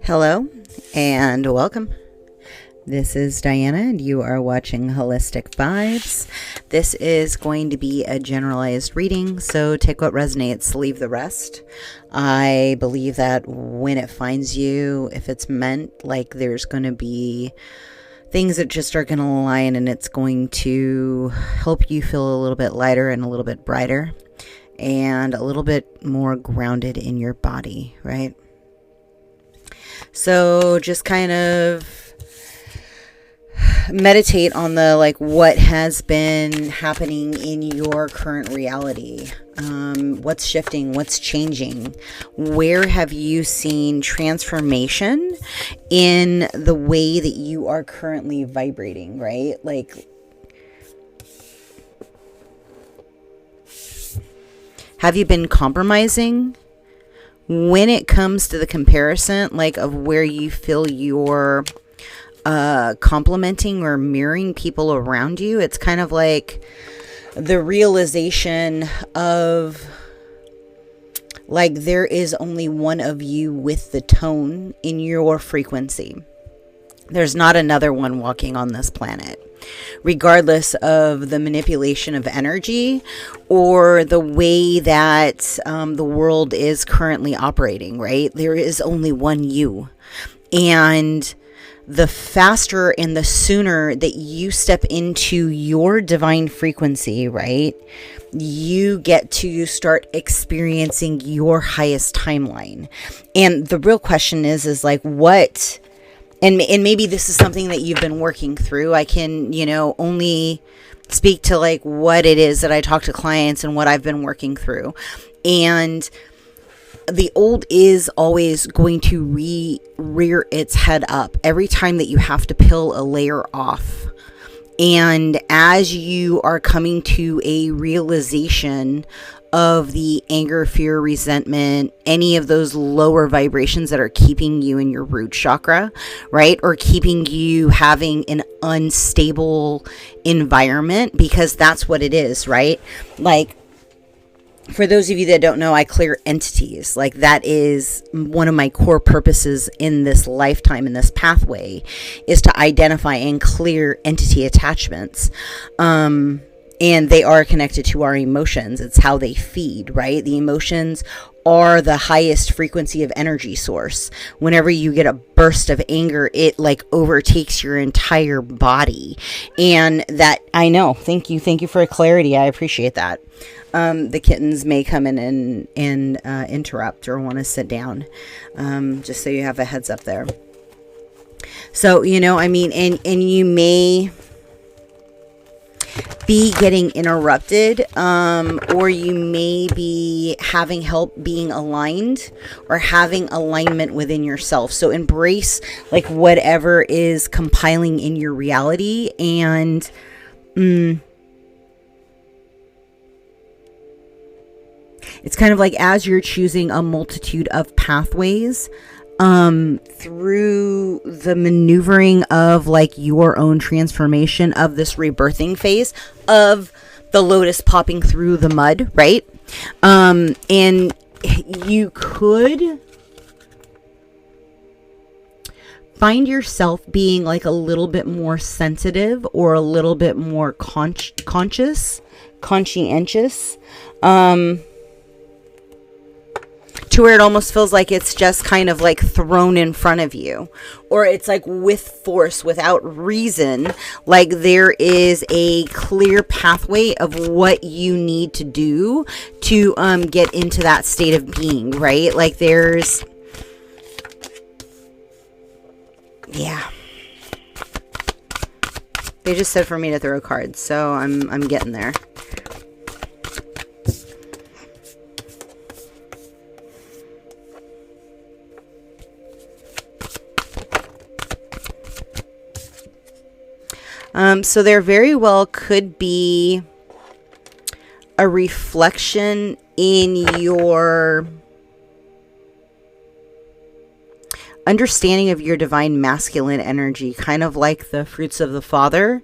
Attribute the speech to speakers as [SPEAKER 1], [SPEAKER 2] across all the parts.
[SPEAKER 1] Hello and welcome. This is Diana and you are watching Holistic Vibes. This is going to be a generalized reading, so take what resonates, leave the rest. I believe that when it finds you, if it's meant, like there's going to be things that just are going to align and it's going to help you feel a little bit lighter and a little bit brighter and a little bit more grounded in your body, right? So just kind of meditate on the what has been happening in your current reality. What's shifting, what's changing? Where have you seen transformation in the way that you are currently vibrating, right? Have you been compromising? When it comes to the comparison, of where you feel you're complimenting or mirroring people around you, it's kind of like the realization of there is only one of you with the tone in your frequency. There's not another one walking on this planet. Regardless of the manipulation of energy or the way that the world is currently operating, right? There is only one you. And the faster and the sooner that you step into your divine frequency, right, you get to start experiencing your highest timeline. And the real question is what... And maybe this is something that you've been working through. I can, only speak to what it is that I talk to clients and what I've been working through. And the old is always going to rear its head up every time that you have to peel a layer off. And as you are coming to a realization of the anger, fear, resentment, any of those lower vibrations that are keeping you in your root chakra, right? Or keeping you having an unstable environment, because that's what it is, right? For those of you that don't know, I clear entities. That is one of my core purposes in this lifetime, in this pathway, is to identify and clear entity attachments. And they are connected to our emotions. It's how they feed, right? The emotions are the highest frequency of energy source. Whenever you get a burst of anger, it overtakes your entire body. And that, I know, thank you for clarity. I appreciate that. The kittens may come in and interrupt or want to sit down, just so you have a heads up there. So, and you may be getting interrupted, or you may be having help being aligned or having alignment within yourself. So embrace whatever is compiling in your reality, and it's kind of as you're choosing a multitude of pathways through the maneuvering of your own transformation of this rebirthing phase of the lotus popping through the mud, right? And you could find yourself being a little bit more sensitive or a little bit more conscientious, to where it almost feels like it's just kind of thrown in front of you, or it's with force, without reason. There is a clear pathway of what you need to do to get into that state of being, right? There's, yeah. They just said for me to throw cards, so I'm getting there. So there very well could be a reflection in your understanding of your divine masculine energy, kind of like the fruits of the Father,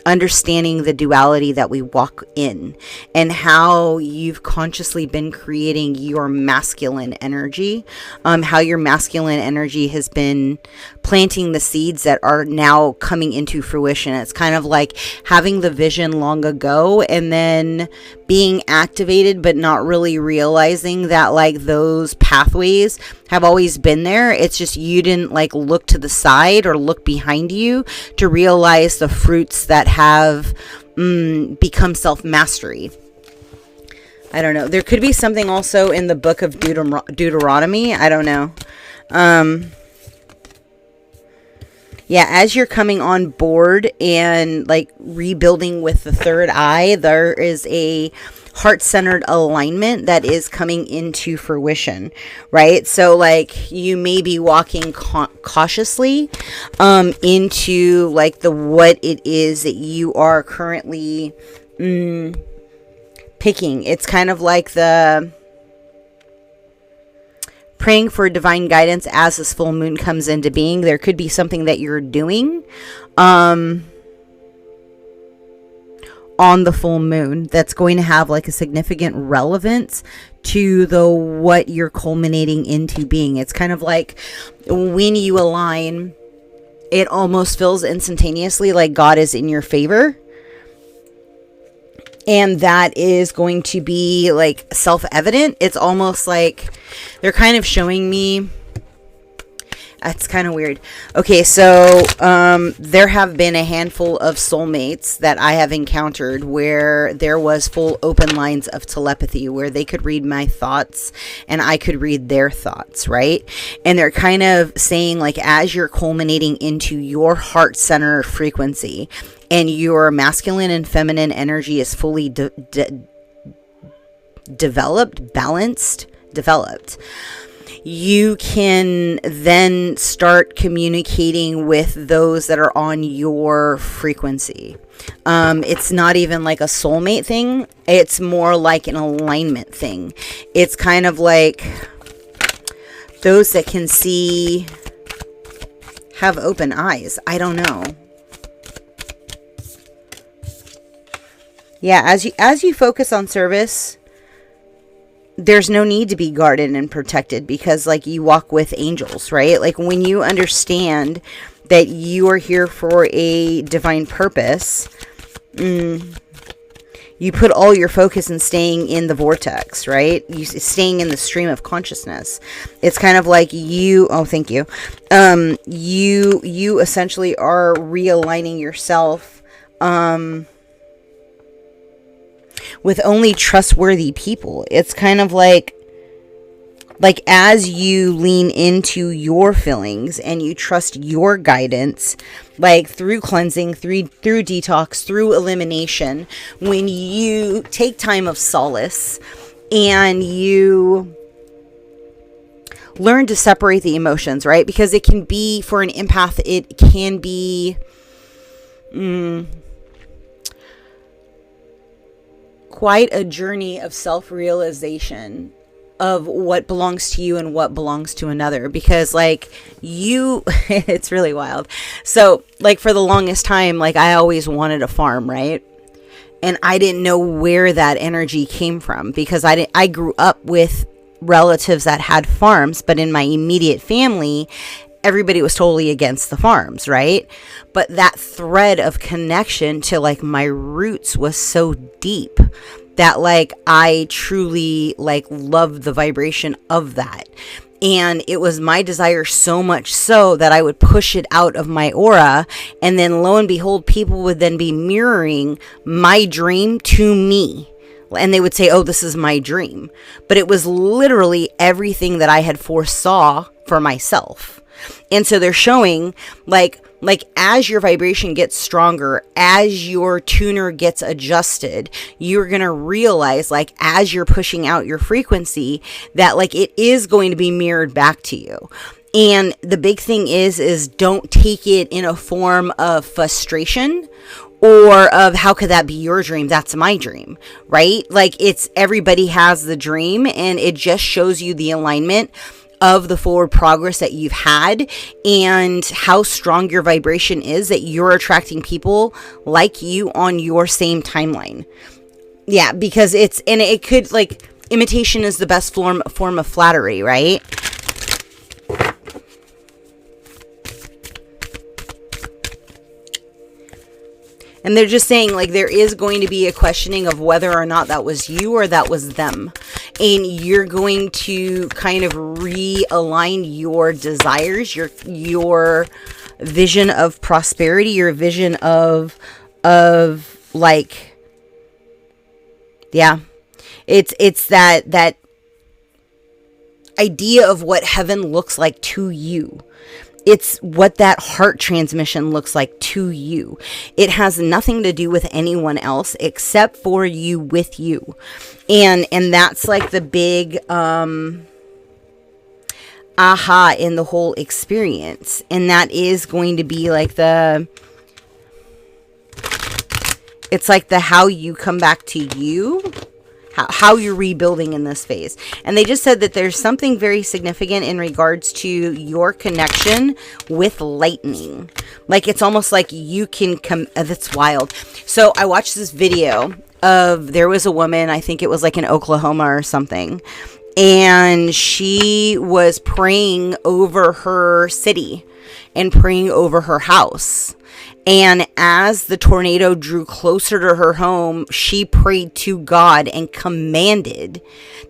[SPEAKER 1] understanding the duality that we walk in, and how you've consciously been creating your masculine energy, how your masculine energy has been planting the seeds that are now coming into fruition. It's kind of like having the vision long ago and then being activated, but not really realizing that like those pathways have always been there. It's just you didn't like look to the side or look behind you to realize the fruits that have become self-mastery. I don't know. There could be something also in the book of Deuteronomy. I don't know. Yeah, as you're coming on board and like rebuilding with the third eye, there is a heart-centered alignment that is coming into fruition, right? So like you may be walking cautiously into like the what it is that you are currently picking. It's kind of like the praying for divine guidance as this full moon comes into being. There could be something that you're doing on the full moon that's going to have like a significant relevance to the what you're culminating into being. It's kind of like when you align, it almost feels instantaneously like God is in your favor. And that is going to be like self-evident. It's almost like they're kind of showing me. It's kind of weird. Okay, so there have been a handful of soulmates that I have encountered where there was full open lines of telepathy, where they could read my thoughts and I could read their thoughts, right? And they're kind of saying like, as you're culminating into your heart center frequency and your masculine and feminine energy is fully developed, you can then start communicating with those that are on your frequency. It's not even like a soulmate thing. It's more like an alignment thing. It's kind of like those that can see, have open eyes. I don't know. Yeah, as you focus on service, there's no need to be guarded and protected because like you walk with angels, right? Like when you understand that you are here for a divine purpose, you put all your focus in staying in the vortex, right? You staying in the stream of consciousness. It's kind of like you, oh, thank you. You essentially are realigning yourself, with only trustworthy people. It's kind of like as you lean into your feelings and you trust your guidance, like through cleansing, through detox, through elimination, when you take time of solace and you learn to separate the emotions, right? Because it can be, for an empath, it can be quite a journey of self-realization of what belongs to you and what belongs to another, because like you it's really wild. So like for the longest time, like I always wanted a farm, right? And I didn't know where that energy came from because I grew up with relatives that had farms, but in my immediate family everybody was totally against the farms, right? But that thread of connection to like my roots was so deep that like I truly like loved the vibration of that. And it was my desire so much so that I would push it out of my aura. And then lo and behold, people would then be mirroring my dream to me. And they would say, oh, this is my dream. But it was literally everything that I had foresaw for myself. And so they're showing like as your vibration gets stronger, as your tuner gets adjusted, you're going to realize like as you're pushing out your frequency that like it is going to be mirrored back to you. And the big thing is don't take it in a form of frustration or of how could that be your dream? That's my dream, right? Like it's everybody has the dream and it just shows you the alignment. of the forward progress that you've had and how strong your vibration is, that you're attracting people like you on your same timeline. Yeah, because it could, like, imitation is the best form of flattery, right? And they're just saying, like, there is going to be a questioning of whether or not that was you or that was them. And you're going to kind of realign your desires, your vision of prosperity, your vision of like, yeah. It's that idea of what heaven looks like to you. It's what that heart transmission looks like to you. It has nothing to do with anyone else except for you, with you. And that's like the big aha in the whole experience. And that is going to be like it's like the how you come back to you. How you're rebuilding in this phase. And they just said that there's something very significant in regards to your connection with lightning. Like, it's almost like you can come, that's wild. So I watched this video of, there was a woman, I think it was like in Oklahoma or something, and she was praying over her city and praying over her house. And as the tornado drew closer to her home, she prayed to God and commanded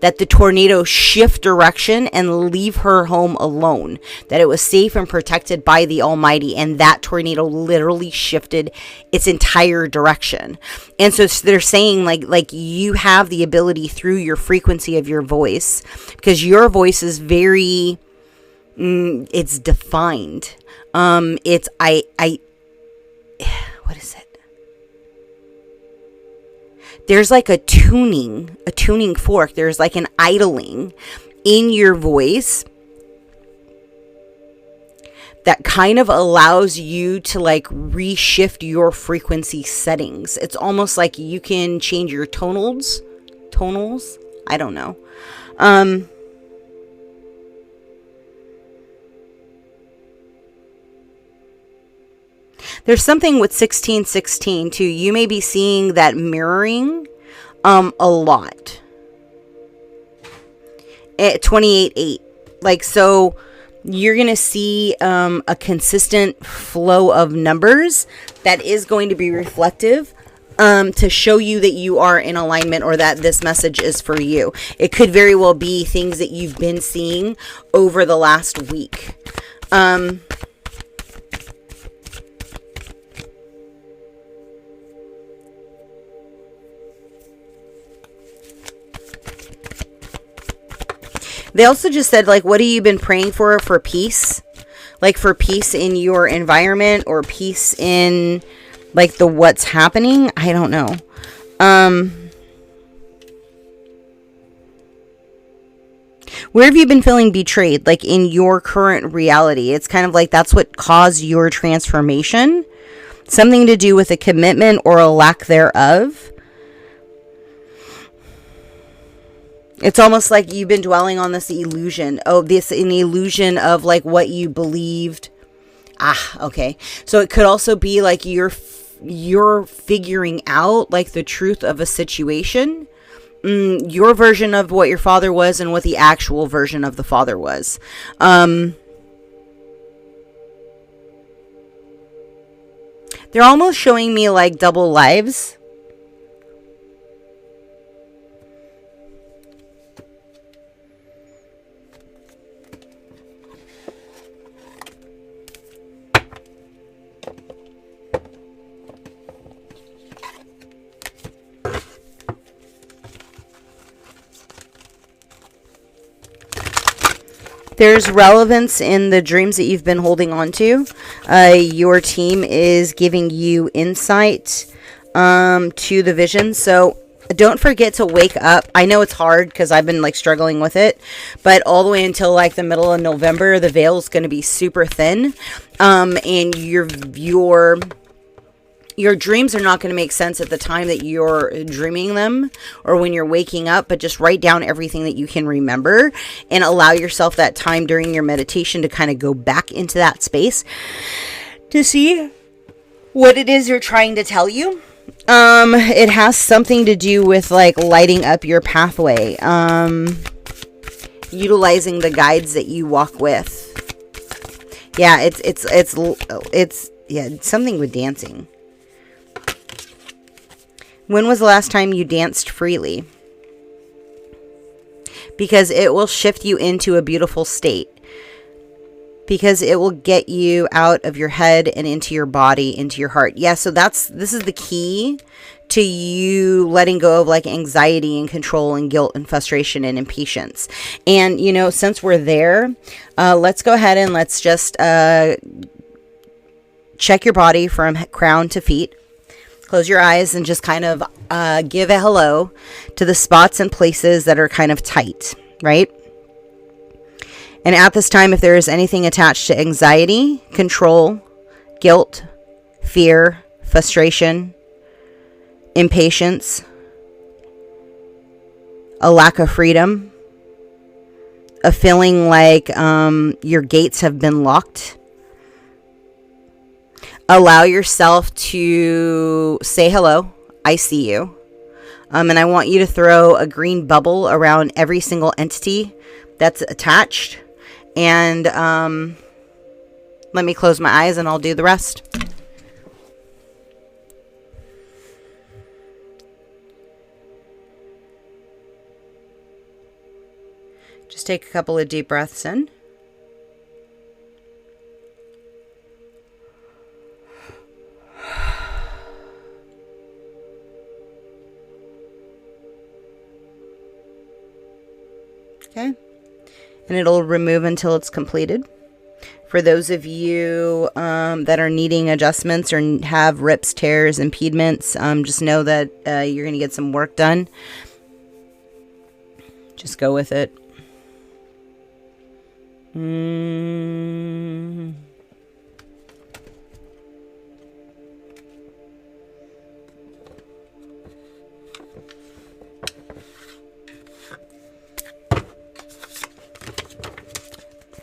[SPEAKER 1] that the tornado shift direction and leave her home alone, that it was safe and protected by the Almighty. And that tornado literally shifted its entire direction. And so they're saying, like you have the ability through your frequency of your voice, because your voice is very, it's defined. It's, what is it? There's like a tuning fork. There's like an idling in your voice that kind of allows you to like reshift your frequency settings. It's almost like you can change your tonals. I don't know. There's something with 1616 too. You may be seeing that mirroring a lot. At 28:8. Like, so you're going to see a consistent flow of numbers that is going to be reflective to show you that you are in alignment, or that this message is for you. It could very well be things that you've been seeing over the last week. They also just said, like, what have you been praying for peace? Like, for peace in your environment, or peace in, like, the what's happening? I don't know. Where have you been feeling betrayed? Like, in your current reality. It's kind of like that's what caused your transformation. Something to do with a commitment or a lack thereof. It's almost like you've been dwelling on this illusion. Oh, an illusion of like what you believed. Okay. So it could also be like you're figuring out like the truth of a situation. Your version of what your father was and what the actual version of the father was. They're almost showing me like double lives. There's relevance in the dreams that you've been holding on to. Your team is giving you insight to the vision. So don't forget to wake up. I know it's hard because I've been like struggling with it, but all the way until like the middle of November, the veil is going to be super thin. And your Your dreams are not going to make sense at the time that you're dreaming them or when you're waking up, but just write down everything that you can remember and allow yourself that time during your meditation to kind of go back into that space to see what it is you're trying to tell you. It has something to do with like lighting up your pathway, utilizing the guides that you walk with. Yeah, it's something with dancing. When was the last time you danced freely? Because it will shift you into a beautiful state. Because it will get you out of your head and into your body, into your heart. Yeah, so this is the key to you letting go of like anxiety and control and guilt and frustration and impatience. And, you know, since we're there, let's go ahead and let's just check your body from crown to feet. Close your eyes and just kind of give a hello to the spots and places that are kind of tight, right? And at this time, if there is anything attached to anxiety, control, guilt, fear, frustration, impatience, a lack of freedom, a feeling like your gates have been locked, allow yourself to say hello. I see you. And I want you to throw a green bubble around every single entity that's attached. And let me close my eyes and I'll do the rest. Just take a couple of deep breaths in. Okay. And it'll remove until it's completed. For those of you that are needing adjustments or have rips, tears, impediments, just know that you're going to get some work done. Just go with it.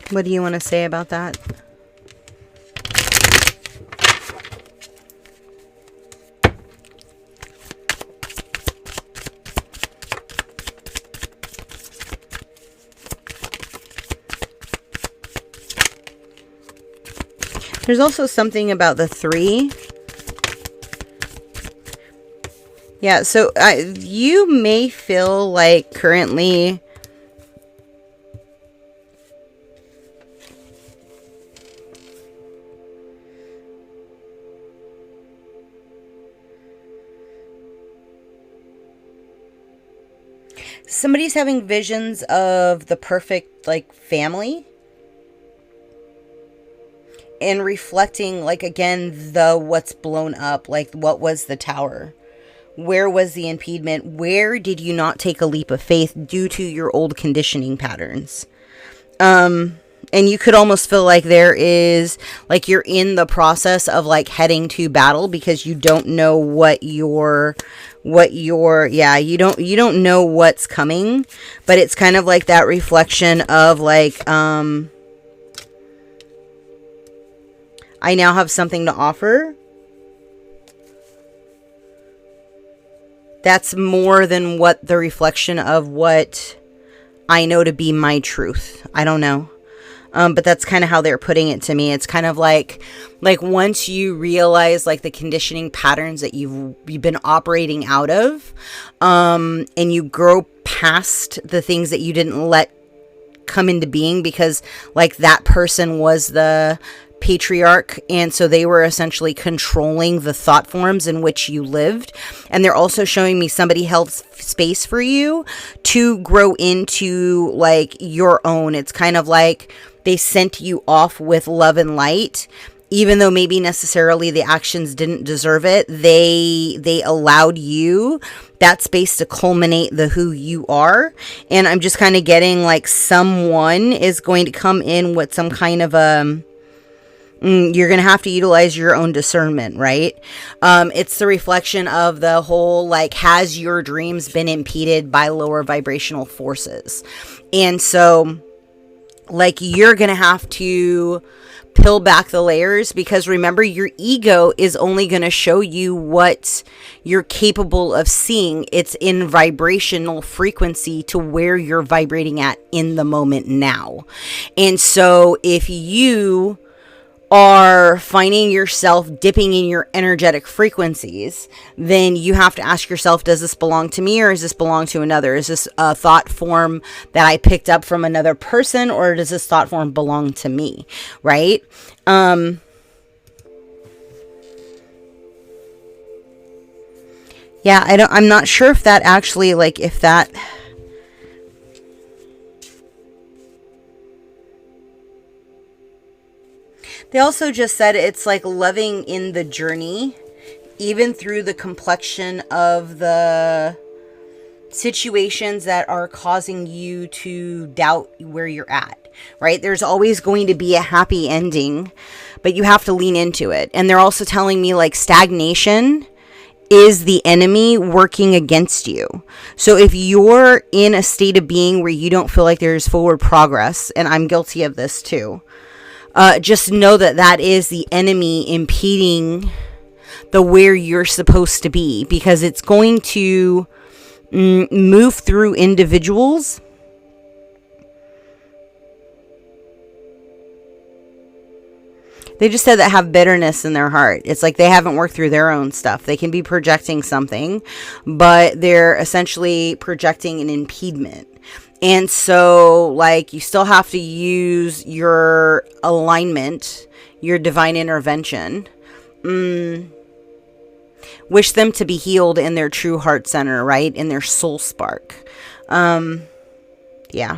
[SPEAKER 1] What do you want to say about that? There's also something about the 3. Yeah, so you may feel like currently somebody's having visions of the perfect like family. And reflecting, like, again, the what's blown up, like, what was the tower? Where was the impediment? Where did you not take a leap of faith due to your old conditioning patterns? And you could almost feel like there is, like, you're in the process of, like, heading to battle because you don't know you don't know what's coming, but it's kind of like that reflection of, like, I now have something to offer. That's more than what the reflection of what I know to be my truth. I don't know. But that's kind of how they're putting it to me. It's kind of like once you realize like the conditioning patterns that you've been operating out of, and you grow past the things that you didn't let come into being because like that person was the patriarch, and so they were essentially controlling the thought forms in which you lived. And they're also showing me somebody held space for you to grow into like your own. It's kind of like they sent you off with love and light, even though maybe necessarily the actions didn't deserve it. They allowed you that space to culminate the who you are. And I'm just kind of getting like someone is going to come in with some kind of You're going to have to utilize your own discernment, right? It's the reflection of the whole, like, has your dreams been impeded by lower vibrational forces? And so, like, you're going to have to peel back the layers, because remember, your ego is only going to show you what you're capable of seeing. It's in vibrational frequency to where you're vibrating at in the moment now. And so if you are finding yourself dipping in your energetic frequencies, then you have to ask yourself, does this belong to me, or does this belong to another? Is this a thought form that I picked up from another person, or does this thought form belong to me, right? Yeah, I'm not sure if that actually, like, if that... They also just said it's like loving in the journey, even through the complexion of the situations that are causing you to doubt where you're at, right? There's always going to be a happy ending, but you have to lean into it. And they're also telling me, like, stagnation is the enemy working against you. So if you're in a state of being where you don't feel like there's forward progress, and I'm guilty of this too, just know that that is the enemy impeding the where you're supposed to be, because it's going to move through individuals they just said that have bitterness in their heart. It's like they haven't worked through their own stuff. They can be projecting something, but they're essentially projecting an impediment. And so, like, you still have to use your alignment, your divine intervention. Wish them to be healed in their true heart center, right? In their soul spark. Yeah.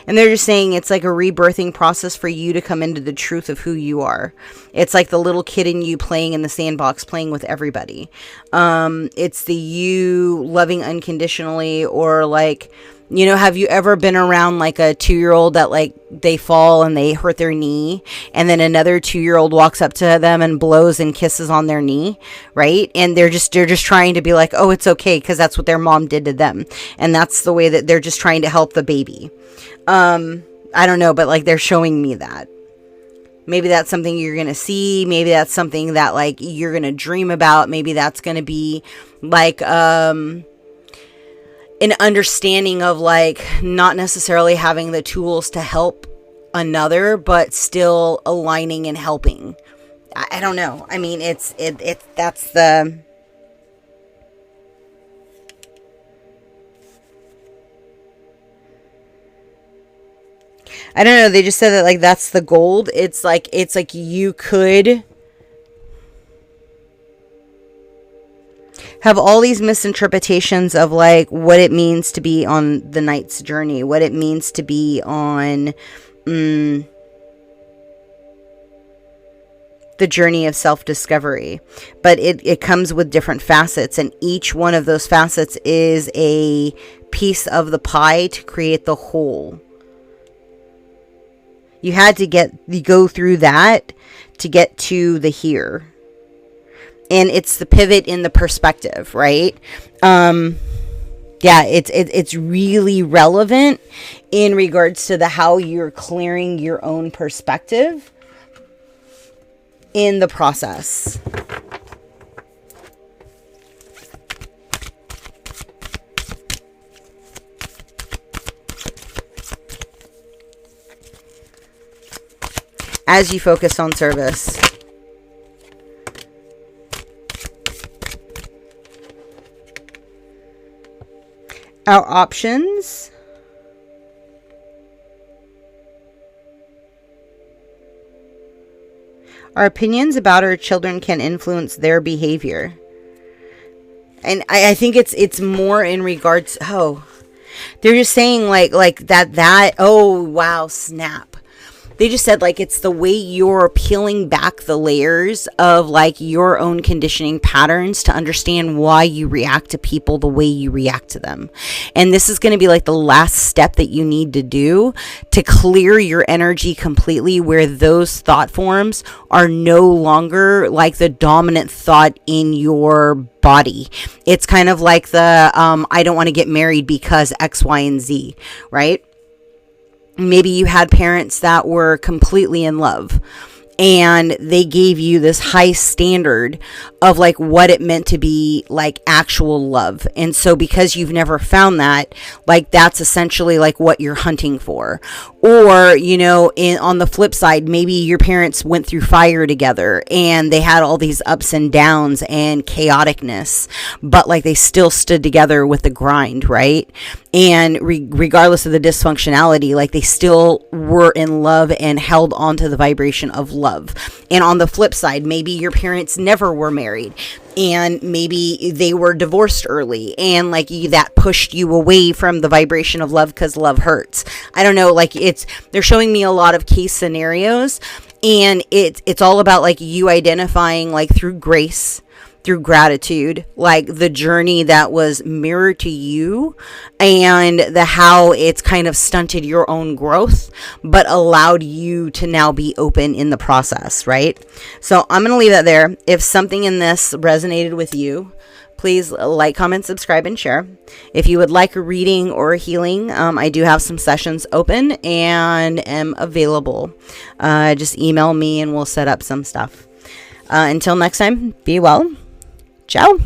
[SPEAKER 1] And they're just saying it's like a rebirthing process for you to come into the truth of who you are. It's like the little kid in you playing in the sandbox, playing with everybody. It's the you loving unconditionally, or like, you know, have you ever been around like a 2-year-old that, like, they fall and they hurt their knee, and then another 2-year-old walks up to them and blows and kisses on their knee, right? And they're just trying to be like, oh, it's okay, because that's what their mom did to them. And that's the way that they're just trying to help the baby. I don't know, but like, they're showing me that. Maybe that's something you're going to see. Maybe that's something that, like, you're going to dream about. Maybe that's going to be like, an understanding of, like, not necessarily having the tools to help another, but still aligning and helping. I don't know. I mean, that's the... I don't know. They just said that, like, that's the gold. It's like you could have all these misinterpretations of, like, what it means to be on the knight's journey, what it means to be on the journey of self-discovery. But it comes with different facets, and each one of those facets is a piece of the pie to create the whole. You had to go through that to get to the here. And it's the pivot in the perspective, right? Yeah, it's really relevant in regards to how you're clearing your own perspective in the process. As you focus on service. Our options. Our opinions about our children can influence their behavior. And I think it's more in regards... Oh, they're just saying like that. Oh, wow, snap. they just said like it's the way you're peeling back the layers of like your own conditioning patterns to understand why you react to people the way you react to them. And this is going to be like the last step that you need to do to clear your energy completely, where those thought forms are no longer like the dominant thought in your body. It's kind of like the I don't want to get married because X, Y, and Z, right? Maybe you had parents that were completely in love and they gave you this high standard of like what it meant to be like actual love. And so because you've never found that, like that's essentially like what you're hunting for. Or, you know, on the flip side, maybe your parents went through fire together and they had all these ups and downs and chaoticness, but like they still stood together with the grind, right? And regardless of the dysfunctionality, like they still were in love and held on to the vibration of love. And on the flip side, maybe your parents never were married and maybe they were divorced early and like that pushed you away from the vibration of love because love hurts. I don't know, like they're showing me a lot of case scenarios, and it's all about like you identifying like through grace, through gratitude, like the journey that was mirrored to you and the how it's kind of stunted your own growth, but allowed you to now be open in the process, right? So I'm going to leave that there. If something in this resonated with you, please like, comment, subscribe, and share. If you would like a reading or a healing, I do have some sessions open and am available. Just email me and we'll set up some stuff. Until next time, be well. Ciao.